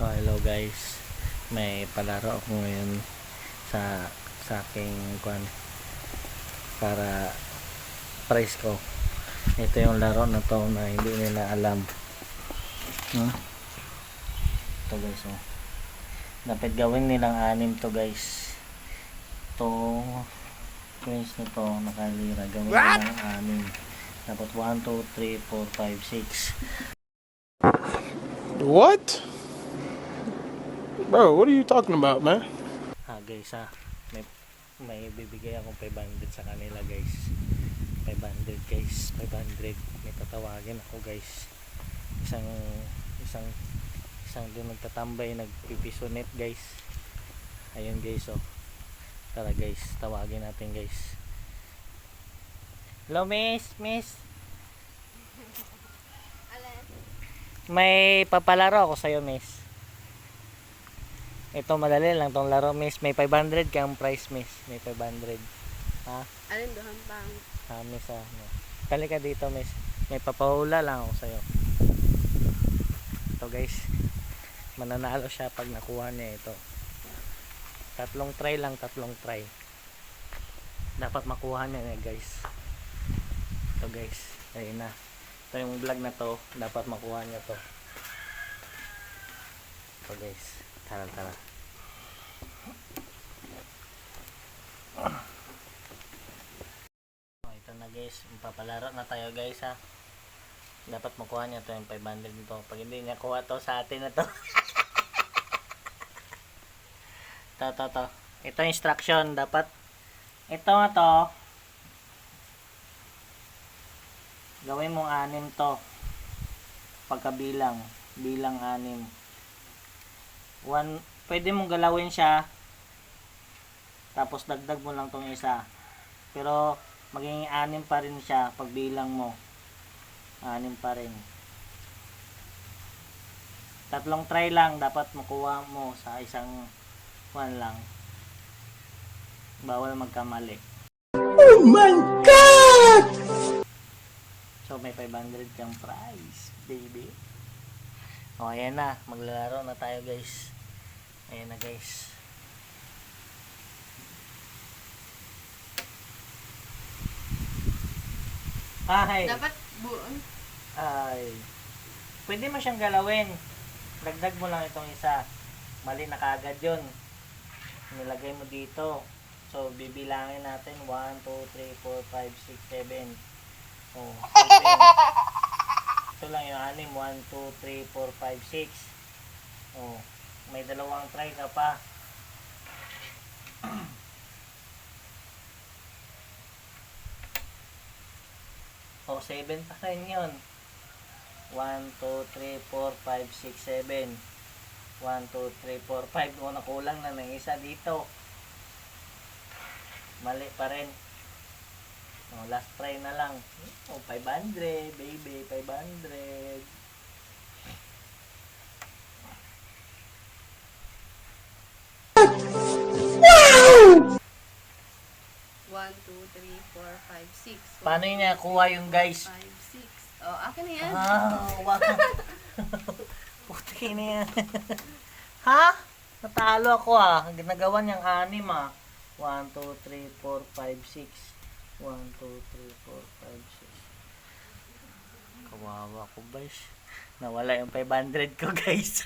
So hello guys, may palaro ako ngayon sa aking kwan para price ko. Ito yung laro na to na hindi nila alam. Ito guys, oh. Dapat gawin nilang 6 to guys. To coins na to nakalira, gawin nilang 6. Dapat 1, 2, 3, 4, 5, 6. What? Bro, what are you talking about, man? Guys, may bibigay akong 500 sa kanila guys. 500 guys, 500. May tatawagin ako guys. Isang doon nagtatambay, nagpipiso net guys. Ayun guys, oh. Tara guys, tawagin natin guys. Hello miss. May papalaro ako sa'yo miss. Ito madali lang tong laro miss. May 500 kang price miss. May 500. Ha? Alin doon pang? Miss no. Kali ka dito miss. May papahula lang ako sa'yo. Ito guys. Mananalo siya pag nakuha niya ito. 3 try lang, 3 try. Dapat makuha niya guys. Ito guys. Ayun na. Ito yung vlog na to. Dapat makuha niya to. Ito guys. Tara. Ito na guys, papalaro na tayo guys ha. Dapat makuha niya to yung 500 nito. Pag hindi niya kuha to sa atin na to. to. Ito instruction, dapat ito na to. Gawin mong 6 to. Pagkabilang, bilang 6. Pwede mong galawin siya tapos dagdag mo lang tong isa, pero magiging 6 pa rin siya pagbilang mo. 6 pa rin. 3 try lang dapat makuha mo sa isang one lang. Bawal magkamali. Oh my God! So may 500 kang prize baby. Ayan na, maglalaro na tayo guys. Ayan na guys. Dapat buon. Pwede mo siyang galawin. Dagdag mo lang itong isa. Mali na kagad yun. Nilagay mo dito. So bibilangin natin 1, 2, 3, 4, 5, 6, 7. Oh, 7. Ito lang yung 6. 1, 2, 3, 4, 5, 6. Oh, may 2 try ka pa. Oh, 7 pa rin yun. 1, 2, 3, 4, 5, 6, 7. 1, 2, 3, 4, 5. O, nakulang na ng isa dito. Mali pa rin. Oh, last try na lang. Oh, 500, baby, 500. Wow! 1, 2, 3, 4, 5, 6. Paano niya kuha yung guys? 5, 6. Oh, akin na yan. Wow. Puti na yan. Ha? Natalo ako Ginagawa niyang 6 1, 2, 3, 4, 5, 6. 1, 2, 3, 4, 5, 6. Kawawa ko guys. Nawala yung 500 ko guys.